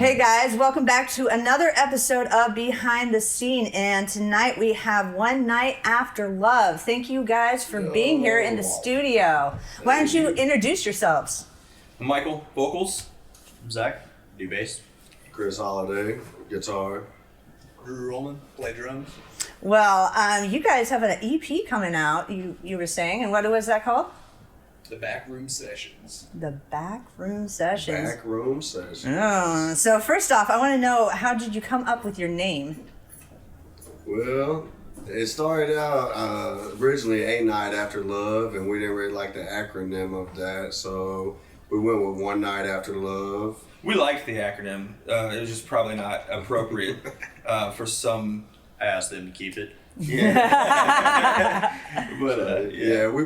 Hey guys, welcome back to another episode of Behind the Scene, and tonight we have One Night After Love. Thank you guys for being here in the studio. Why don't you introduce yourselves? I'm Michael, vocals. I'm Zach, do bass. Chris Holiday, guitar. Drew Roman, play drums. Well, you guys have an EP coming out, you were saying, and what was that called? The Backroom Sessions. The Backroom Sessions. Backroom Sessions. Oh, so first off, I want to know, how did you come up with your name? Well, it started out originally A Night After Love, and we didn't really like the acronym of that, so we went with One Night After Love. We liked the acronym. It was just probably not appropriate for some. I asked them to keep it. Yeah. But yeah, we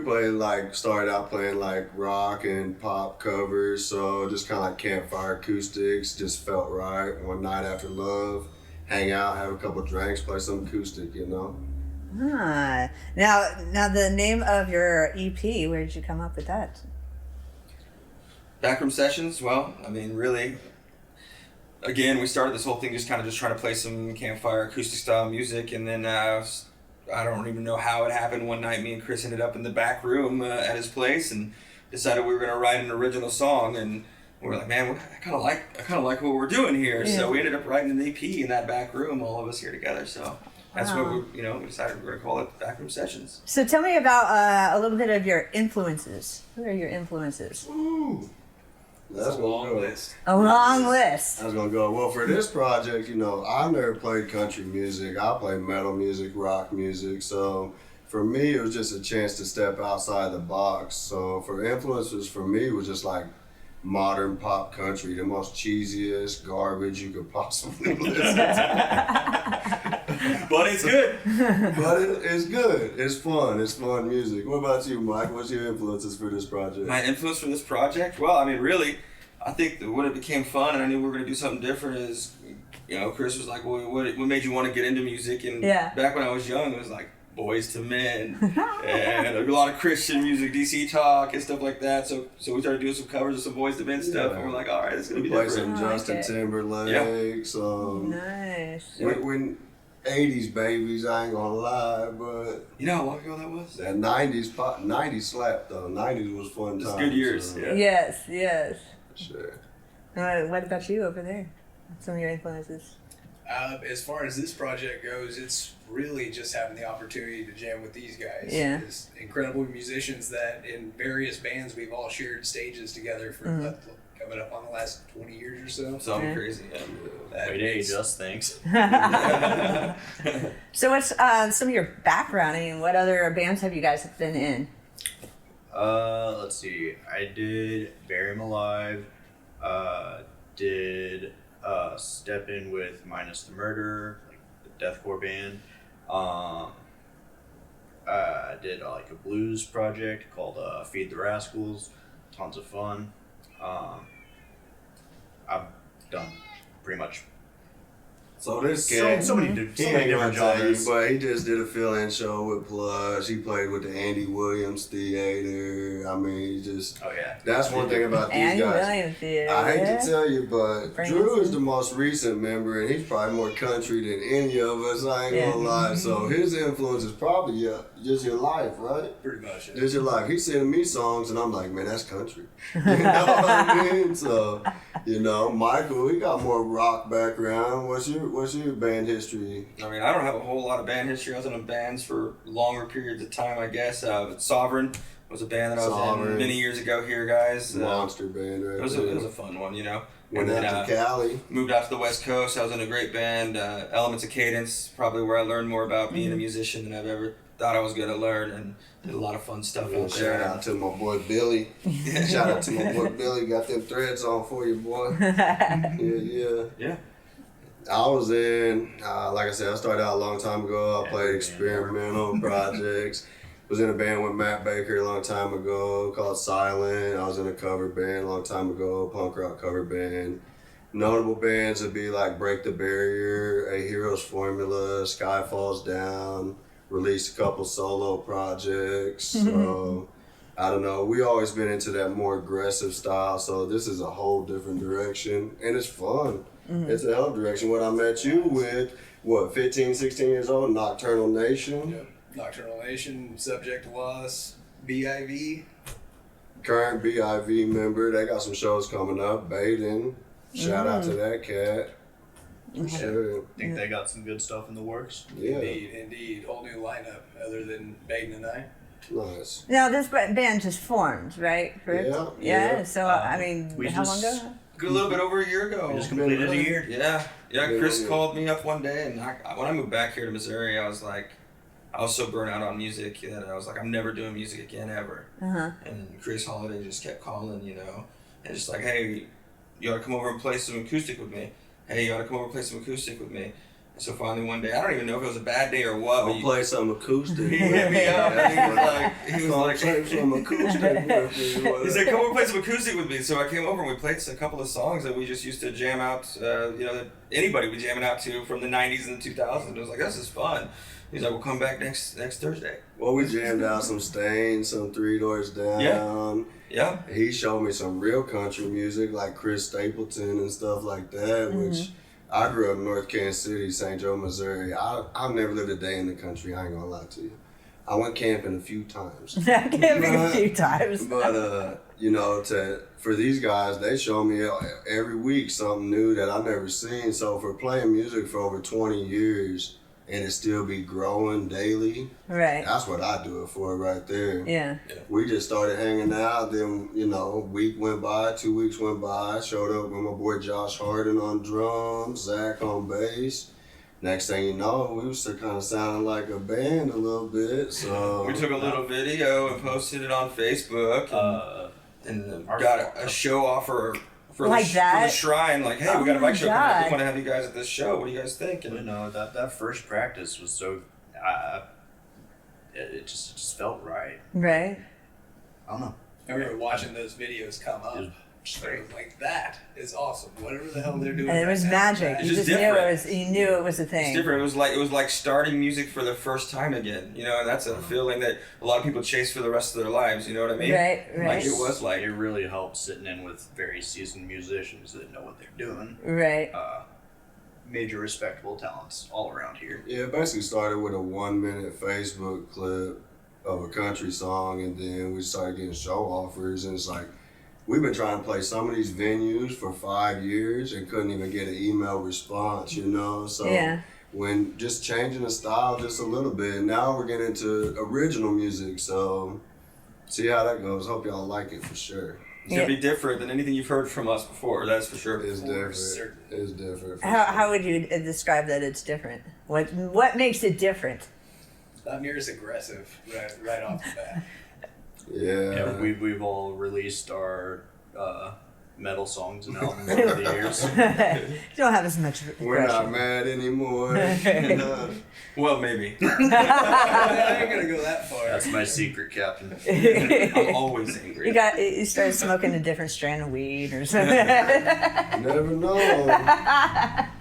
started out playing like rock and pop covers, so just kind of like campfire acoustics, just felt right. One Night After Love, hang out, have a couple drinks, play some acoustic, you know. Ah, now the name of your EP, where did you come up with that? Backroom Sessions, well, I mean, really, again, we started this whole thing just trying to play some campfire acoustic style music, and then I don't even know how it happened. One night, me and Chris ended up in the back room at his place and decided we were going to write an original song, and we were like, man, I kind of like what we're doing here. Yeah. So we ended up writing an EP in that back room, all of us here together. So that's what we decided we were going to call it Backroom Sessions. So tell me about a little bit of your influences. Who are your influences? Ooh. That's a long list. A long list. I was gonna go, well, for this project, I've never played country music. I play metal music, rock music. So for me, it was just a chance to step outside the box. So for influences for me was just like modern pop country, the most cheesiest garbage you could possibly listen to. But it's good. But it's good. It's fun. It's fun music. What about you, Mike? What's your influences for this project? My influence for this project? Well, I mean, really, I think that when it became fun and I knew we were going to do something different is, Chris was like, well, what made you want to get into music? And back when I was young, it was like Boys to Men and a lot of Christian music, DC Talk and stuff like that. So we started doing some covers of some Boys to Men stuff, and we're like, all right, it's going to be play different. Some Justin Timberlake, some... Nice. When 80s babies, I ain't gonna lie, but... You know how long ago that was? That 90s slapped, though. 90s was fun times. Good years, so. yeah. Yes. Sure. What about you over there? Some of your influences? As far as this project goes, it's really just having the opportunity to jam with these guys. Yeah. It's incredible musicians that in various bands we've all shared stages together for coming up on the last 20 years or so. Something crazy, yeah. Wait, age us, thanks. So what's some of your background? I mean, what other bands have you guys been in? Let's see. I did Bury 'Em Alive. Did Step In with Minus the Murder, like the deathcore band. I did like a blues project called Feed the Rascals. Tons of fun. I've done pretty much. So this kid, so many different genres. But he just did a fill-in show with Plush. He played with the Andy Williams Theater. I mean, that's one thing about these Andy guys. Williams Theater. I hate to tell you, but Branson. Drew is the most recent member, and he's probably more country than any of us. I ain't gonna lie. So his influence is probably just your life, right? Pretty much. Just your life. He's sending me songs, and I'm like, man, that's country. You know what I mean? So, Michael, he got more rock background. What's your band history? I mean, I don't have a whole lot of band history. I was in bands for longer periods of time, I guess. But Sovereign was a band that I was in many years ago here, guys. Monster band, right? It was a fun one, Went out to Cali. Moved out to the West Coast. I was in a great band, Elements of Cadence, probably where I learned more about being a musician than I've ever thought I was going to learn, and did a lot of fun stuff out there. Shout out to my boy Billy. Shout out to my boy Billy. Got them threads on for you, boy. Yeah. I was in, like I said, I started out a long time ago. I played experimental projects. Was in a band with Matt Baker a long time ago called Silent. I was in a cover band a long time ago, punk rock cover band. Notable bands would be like Break the Barrier, A Hero's Formula, Sky Falls Down. Released a couple solo projects. So I don't know. We always been into that more aggressive style, so this is a whole different direction, and it's fun. It's a hell of a direction. What I met you with, 15, 16 years old, Nocturnal Nation. Yep. Nocturnal Nation, Subject Loss, BIV. Current BIV member. They got some shows coming up. Baden. Shout out to that cat. For sure. Think they got some good stuff in the works. Yeah. Indeed. Whole new lineup other than Baden and I. Nice. Now this band just formed, right? Correct? Yeah, Yeah. yeah. So I mean, we how long just- ago? A little bit over a year ago. We just completed a year. Yeah. Yeah, Chris yeah. called me up one day, and when I moved back here to Missouri, I was so burnt out on music that I was like, I'm never doing music again ever. And Chris Holiday just kept calling, and just like, hey, you ought to come over and play some acoustic with me. Hey, you ought to come over and play some acoustic with me. And so finally one day, I don't even know if it was a bad day or what. I'll play some acoustic. He hit me up, and he was like, play some acoustic with me. he said, come over and play some acoustic with me. So I came over and we played a couple of songs that we just used to jam out, that anybody would jam it out to from the 90s and the 2000s. It was like, this is fun. He's like, we'll come back next Thursday. Well, we jammed out some Stain, some Three Doors Down. Yeah. He showed me some real country music like Chris Stapleton and stuff like that, which I grew up in North Kansas City, St. Joe, Missouri. I've never lived a day in the country, I ain't gonna lie to you. I went camping a few times. Camping a few times. But, for these guys, they show me every week something new that I've never seen. So for playing music for over 20 years and it still be growing daily, Right. that's what I do it for right there. Yeah. We just started hanging out. Then, a week went by, 2 weeks went by. I showed up with my boy Josh Harden on drums, Zach on bass. Next thing you know, we was kind of sounding like a band a little bit. So We took a little video and posted it on Facebook and got a show offer for Like the that? shrine. Like, hey, Oh we got a my bike show coming up. God. We want to have you guys at this show. What do you guys think? And That first practice was so, it just felt right. Right. I don't know. I remember watching those videos come up. I was like, that is awesome. Whatever the hell they're doing. And it right was now, magic. that You It's is- just just knew it was a thing. it's different. It was like starting music for the first time again. And that's a feeling that a lot of people chase for the rest of their lives. You know what I mean? Right. Like it was like It really helped sitting in with very seasoned musicians that know what they're doing. Right. Major respectable talents all around here. yeah, it basically started with a 1 minute Facebook clip of a country song, and then we started getting show offers, and it's like, we've been trying to play some of these venues for 5 years and couldn't even get an email response, So Yeah. when just changing the style just a little bit, now we're getting into original music, so see how that goes. Hope y'all like it for sure. it's gonna be different than anything you've heard from us before. That's for sure. It's different. certain. It's different. for How sure. would you describe that it's different? What makes it different? Not near as aggressive right off the bat. Yeah. We've all released our metal songs and albums over the years. You don't have as much We're not aggression. mad anymore. Well, maybe. I ain't gonna go that far. That's my secret, Captain. I'm always angry. You started smoking a different strand of weed or something. Never know.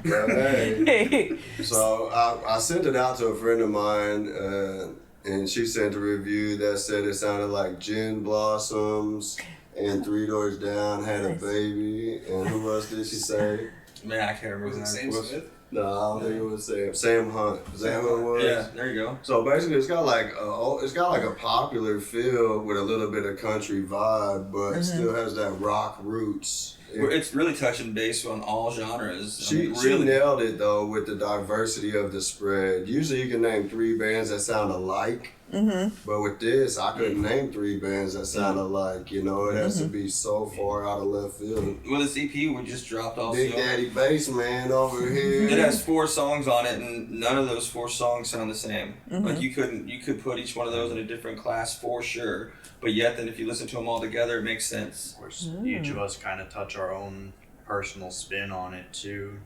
But hey, so I sent it out to a friend of mine, and she sent a review that said it sounded like Gin Blossoms and Three Doors Down had a Nice. baby. And who else did she say? Man, I can't remember. Was it his Sam name. Smith? No, I don't think it was Sam. Sam Hunt. Is that who it was? Yeah, there you go. So basically, it's got like a popular feel with a little bit of country vibe, but it still has that rock roots. It's really touching base on all genres. She nailed it though with the diversity of the spread. Usually you can name 3 bands that sound alike, but with this I couldn't name 3 bands that sound alike. It has to be so far out of left field. Well, this EP we just dropped also. Big Daddy Bass Man over here. It has 4 songs on it, and none of those 4 songs sound the same. Like you could put each one of those in a different class for sure. But yet, then if you listen to them all together, it makes sense. Of course, each of us kind of touch our own personal spin on it too.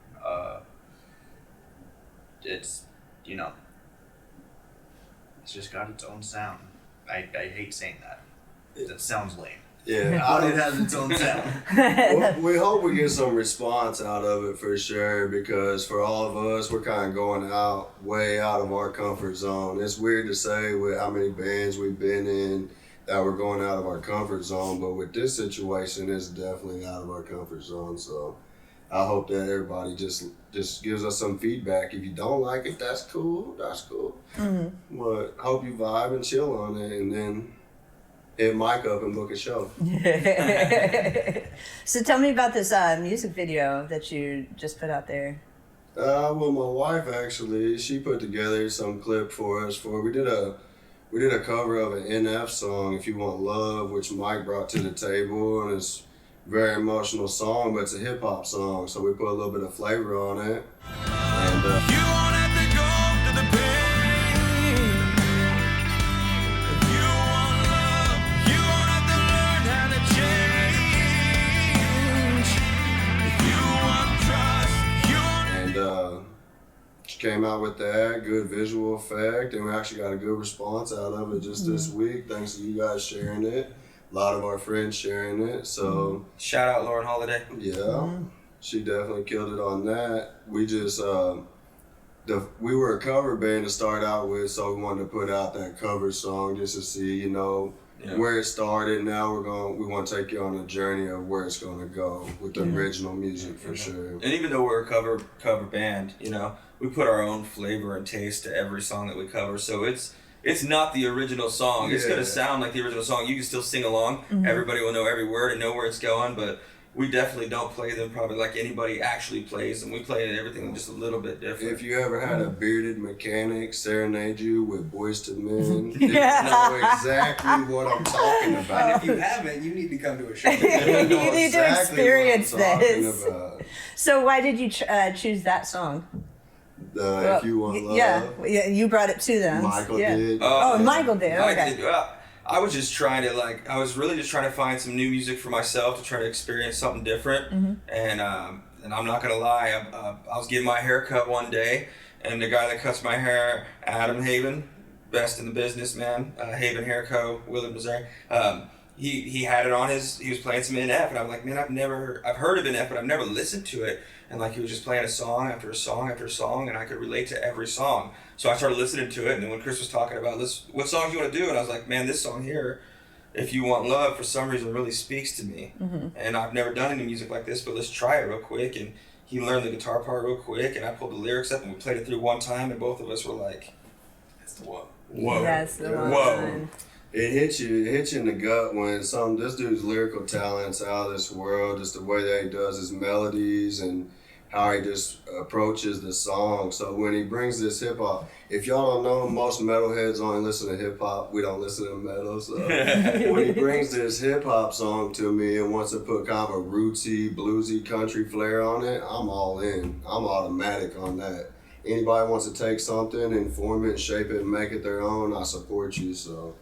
It's it's just got its own sound. I hate saying that. That sounds lame. Yeah, But it has its own sound. we hope we get some response out of it for sure, because for all of us, we're kind of going way out of our comfort zone. It's weird to say with how many bands we've been in that we're going out of our comfort zone. But with this situation, it's definitely out of our comfort zone. So I hope that everybody just gives us some feedback. If you don't like it, that's cool. That's cool. Mm-hmm. But hope you vibe and chill on it, and then hit Mike up and book a show. So tell me about this music video that you just put out there. Well, my wife actually, she put together some clip for us. We did a cover of an NF song, "If You Want Love," which Mike brought to the table, and it's a very emotional song, but it's a hip hop song, so we put a little bit of flavor on it. And You won't have to go to the pain. If you want love, you won't have to learn how to change. If you want trust, you won't. and she came out with that good visual effect, and we actually got a good response out of it just this week, thanks to you guys sharing it. A lot of our friends sharing it, so Shout out Lauren Holiday. yeah, she definitely killed it on that. We just we were a cover band to start out with, so we wanted to put out that cover song just to see, where it started. Now we want to take you on a journey of where it's going to go with the original music for sure. And even though we're a cover band, we put our own flavor and taste to every song that we cover. So it's not the original song. It's gonna sound like the original song. You can still sing along. Everybody will know every word and know where it's going, but we definitely don't play them probably like anybody actually plays them. We play everything just a little bit different. If you ever had a bearded mechanic serenade you with Boys to Men, you know exactly what I'm talking And about. if you haven't, you need to come to a show. You know You need to experience what I'm talking this. about. So why did you choose that song? If You Want Love. Yeah, you brought it to them. Michael yeah. did. Oh, Michael did. Okay. Well, I was just trying to I was really just trying to find some new music for myself to try to experience something different. And I'm not gonna lie, I was getting my hair cut one day, and the guy that cuts my hair, Adam Haven, best in the business, man, Haven Hair Co., Willard, Missouri. He had it on he was playing some NF, and I'm like, man, I've heard of NF, but I've never listened to it. And he was just playing a song after a song after a song, and I could relate to every song. So I started listening to it, and then when Chris was talking about what songs you want to do, and I was like, man, this song here, "If You Want Love," for some reason really speaks to me. And I've never done any music like this, but let's try it real quick. And he learned the guitar part real quick, and I pulled the lyrics up, and we played it through one time, and both of us were like, That's the one. whoa. That's the one. Whoa. It hits you in the gut when this dude's lyrical talent's out of this world, just the way that he does his melodies and how he just approaches the song. So when he brings this hip hop, if y'all don't know, most metalheads only listen to hip hop. We don't listen to metal. So when he brings this hip hop song to me and wants to put kind of a rootsy, bluesy country flair on it, I'm all in. I'm automatic on that. Anybody wants to take something and form it, shape it, and make it their own, I support you. So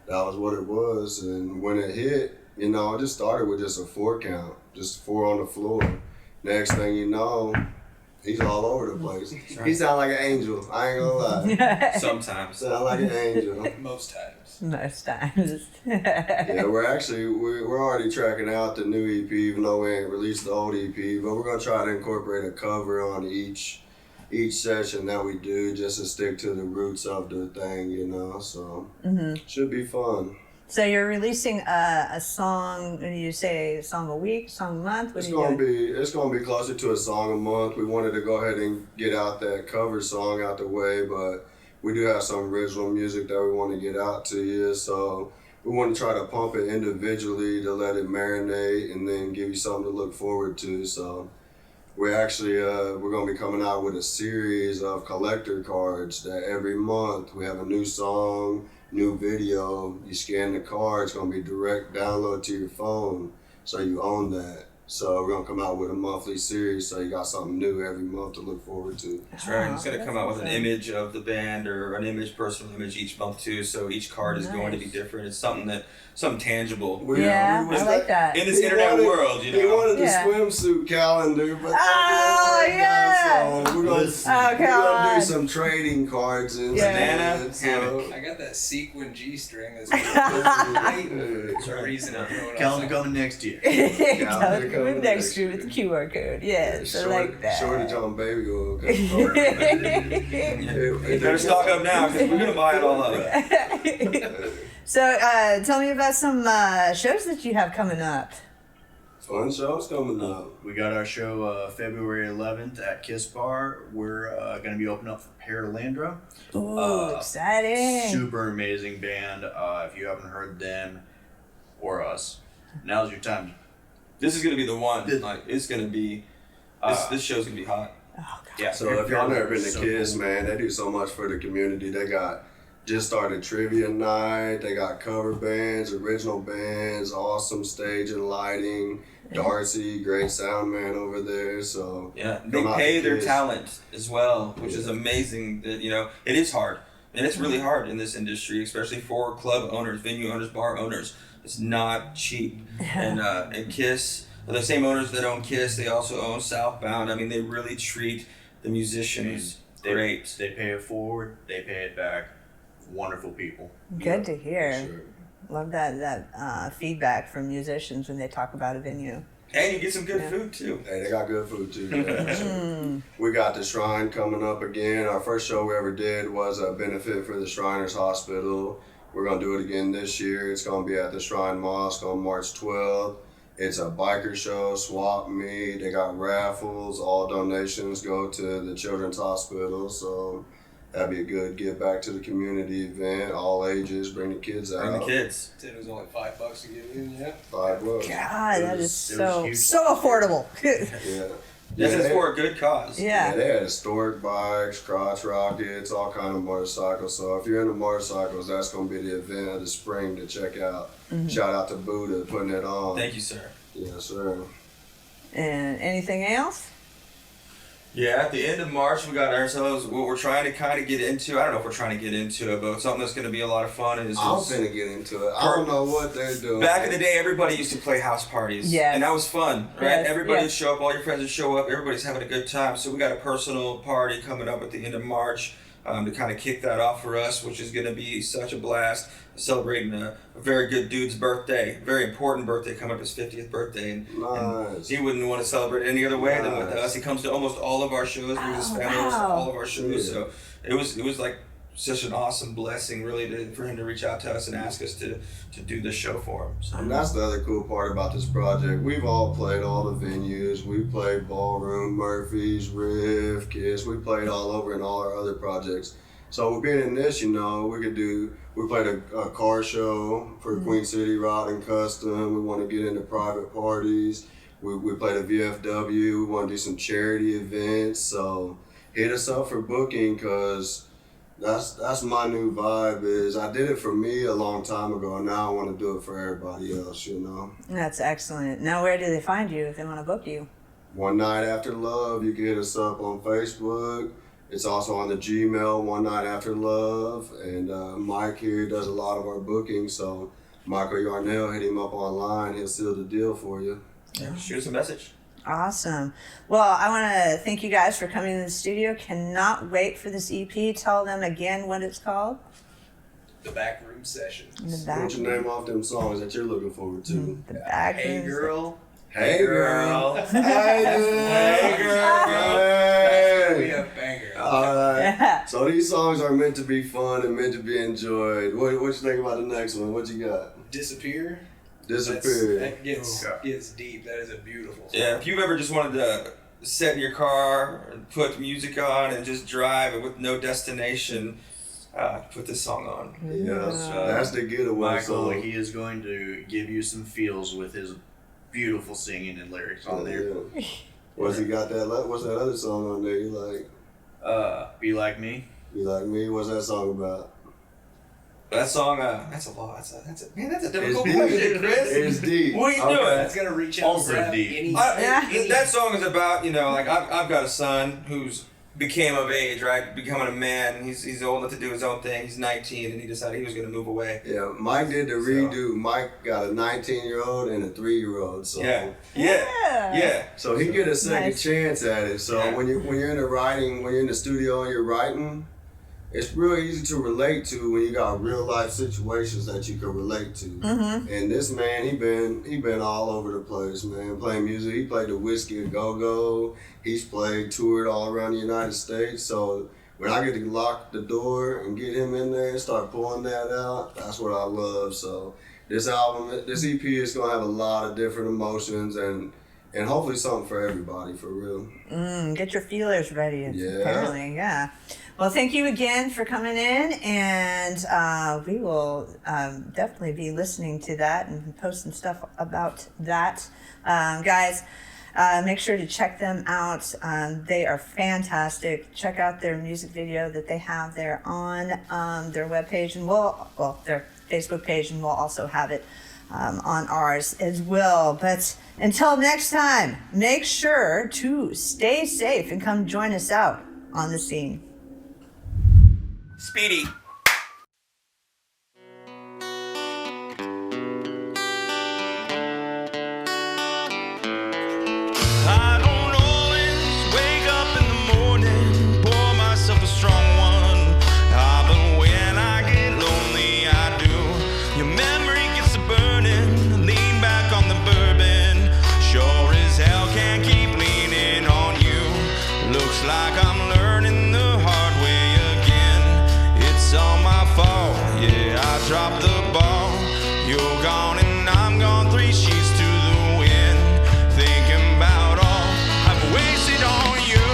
that was what it was. And when it hit, it just started with just a 4 count, just 4 on the floor. Next thing you know, he's all over the place. He sounds like an angel. I ain't gonna lie. Sometimes. Sound like an angel. Most times. Most times. Yeah, we're already tracking out the new EP, even though we ain't released the old EP. But we're gonna try to incorporate a cover on each session that we do, just to stick to the roots of the thing, So should be fun. So you're releasing a song, and you say a song a week, song a month? It's gonna be closer to a song a month. We wanted to go ahead and get out that cover song out the way, but we do have some original music that we want to get out to you. So we want to try to pump it individually to let it marinate and then give you something to look forward to. So we're actually we're gonna be coming out with a series of collector cards that every month we have a new song, new video. You scan the card, it's gonna be direct download to your phone, so you own that. So we're gonna come out with a monthly series, so you got something new every month to look forward to. That's right. It's going to come out with an image of the band or an personal image each month too. So each card is going to be different. It's something tangible. I like that. In this internet world, He wanted the swimsuit calendar, but so we're gonna do some trading cards and banana so. I got that sequin G-string that's for a reason. Calendar coming next year. Coming next year with the QR code. Yes, I like that. Shortage on baby oil. You better stock up now because we're going to buy it all up. So tell me about some shows that you have coming up. Fun shows coming up. We got our show February 11th at Kiss Bar. We're going to be opening up for Paralandra. Ooh, exciting. Super amazing band. If you haven't heard them or us, now's your time. This is gonna be the one. Like, it's gonna be. This show's gonna be hot. Oh, God. Yeah. So if y'all never been to so Kiss, cool. man, they do so much for the community. They got just started trivia night. They got cover bands, original bands, awesome stage and lighting. Darcy, great sound man over there. So Yeah, they come out pay to their Kiss. talent as well, which is amazing. That it is hard, and it's really hard in this industry, especially for club owners, venue owners, bar owners. It's not cheap, and Kiss, the same owners that own Kiss, they also own Southbound. I mean, they really treat the musicians great. They pay it forward. They pay it back. Wonderful people. Good to hear. Sure. Love that feedback from musicians when they talk about a venue. And you get some good food too. Hey, they got good food too. Yeah. We got the Shrine coming up again. Our first show we ever did was a benefit for the Shriners Hospital. We're going to do it again this year. It's going to be at the Shrine Mosque on March 12th. It's a biker show, swap meet. They got raffles. All donations go to the Children's Hospital. So that'd be a good give back to the community event. All ages, bring the kids out. Bring the kids. Said it was only $5 to get in, yeah. $5. God, that is so huge. affordable. Yeah. This is they- for a good cause. Yeah, Yeah. they had historic bikes, crotch rockets, all kind of motorcycles. So if you're into motorcycles, that's going to be the event of the spring to check out. Shout out to Buddha putting it on. Thank you, sir. Yes, sir. And anything else? Yeah, at the end of March, we got ourselves what we're trying to kind of get into. I don't know if we're trying to get into it, but something that's going to be a lot of fun is I'm finna get into it. I don't know what they're doing. back in the day, everybody used to play house parties. Yes. And that was fun, right? Yes, Everybody would yes. show up, all your friends would show up, everybody's having a good time. So we got a personal party coming up at the end of March to kind of kick that off for us, which is going to be such a blast. Celebrating a very good dude's birthday, very important birthday, coming up his 50th birthday. And Nice. he wouldn't want to celebrate any other way than with Nice. us. He comes to almost all of our shows. He was his family hosts to wow. all of our shows. Yeah. So it was like such an awesome blessing, really, for him to reach out to us and ask us to do this show for him. So. And that's the other cool part about this project. We've all played all the venues. We played Ballroom, Murphy's, Riff, Kiss. We played all over in all our other projects. So being in this, we played a car show for Queen City Riding Custom. We want to get into private parties. We played a VFW. We want to do some charity events. So hit us up for booking, because that's my new vibe. Is I did it for me a long time ago, and now I want to do it for everybody else, That's excellent. Now, where do they find you if they want to book you? One Night After Love, you can hit us up on Facebook. It's also on the Gmail, One Night After Love. And Mike here does a lot of our booking, so Michael Yarnell, hit him up online. He'll seal the deal for you. Shoot us a message. Awesome. Well, I want to thank you guys for coming to the studio. Cannot wait for this EP. Tell them again what it's called. The Backroom Session. The back. What's your name off them songs that you're looking forward to? The back. Hey girl. Hey girl. Hey Hey, girl. We Hey. have banger. All right. Yeah. So these songs are meant to be fun and meant to be enjoyed. What you think about the next one? What you got? Disappear. Disappear. That gets deep. That is a beautiful song. Yeah, if you've ever just wanted to sit in your car and put music on and just drive with no destination, put this song on. Yes, that's the getaway Michael, song. he is going to give you some feels with his beautiful singing and lyrics on there. Yeah. What's he got that? What's that other song on there? You like? Be Like Me. You like me? What's that song about? That song, that's a lot. That's a difficult It's question, Chris. It's deep. What are you Okay. doing? That's gonna reach out and Ultra grab deep. any. That song is about, like I've got a son who's became of age, right? Becoming a man. He's old enough to do his own thing. He's 19 and he decided he was going to move away. Yeah, Mike did the redo. Mike got a 19-year-old and a 3-year-old. So Yeah. So he get a second Nice. chance at it. So Yeah. when you're in the writing, when you're in the studio and you're writing, it's real easy to relate to when you got real life situations that you can relate to. Mm-hmm. And this man, he been all over the place, man, playing music. He played the Whiskey a Go Go. He's toured all around the United States. So when I get to lock the door and get him in there and start pulling that out, that's what I love. So this EP is gonna have a lot of different emotions and hopefully something for everybody, for real. Get your feelers ready. Yeah. Apparently, yeah. Well, thank you again for coming in, and we will definitely be listening to that and posting stuff about that. Guys, make sure to check them out. They are fantastic. Check out their music video that they have there on their webpage, and their Facebook page, and we'll also have it on ours as well. But until next time, make sure to stay safe and come join us out on the scene. Speedy. I don't always wake up in the morning, pour myself a strong one. But when I get lonely, I do. Your memory gets to burning, lean back on the bourbon. Sure as hell can't keep leaning on you. Looks like I'm learning the hard way again. It's all my fault, yeah, I dropped the ball. You're gone and I'm gone, 3 sheets to the wind. Thinking about all I've wasted on you.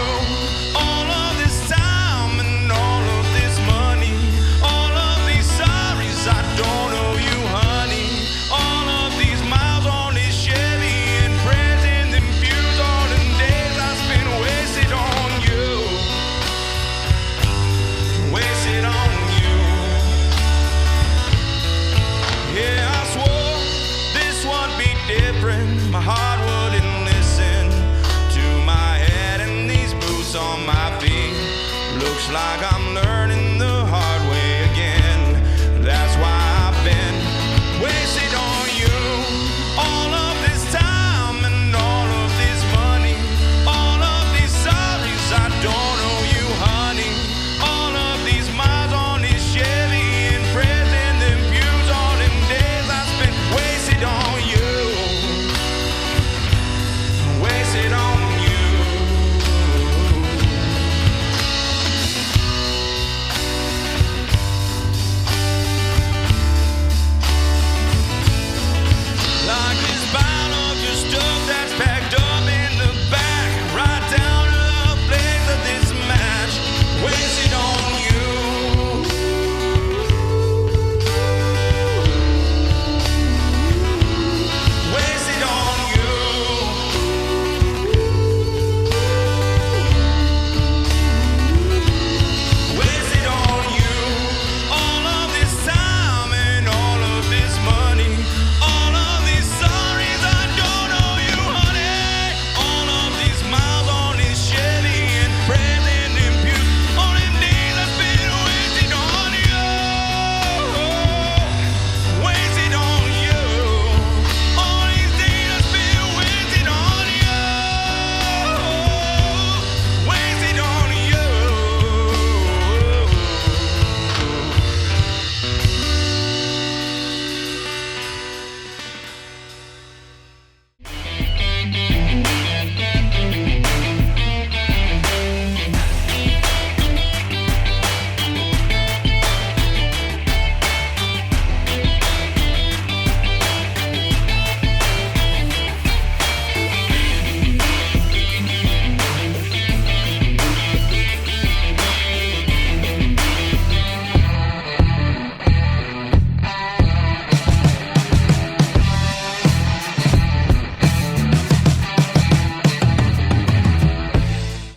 All of this time and all of this money. All of these sorries I don't owe you, honey. All of these miles on this Chevy and prayers in them pews. All them days I spent wasted on you. Wasted on you. Yeah, I swore this would be different. My heart wouldn't listen to my head and these boots on my feet. Looks like I'm learning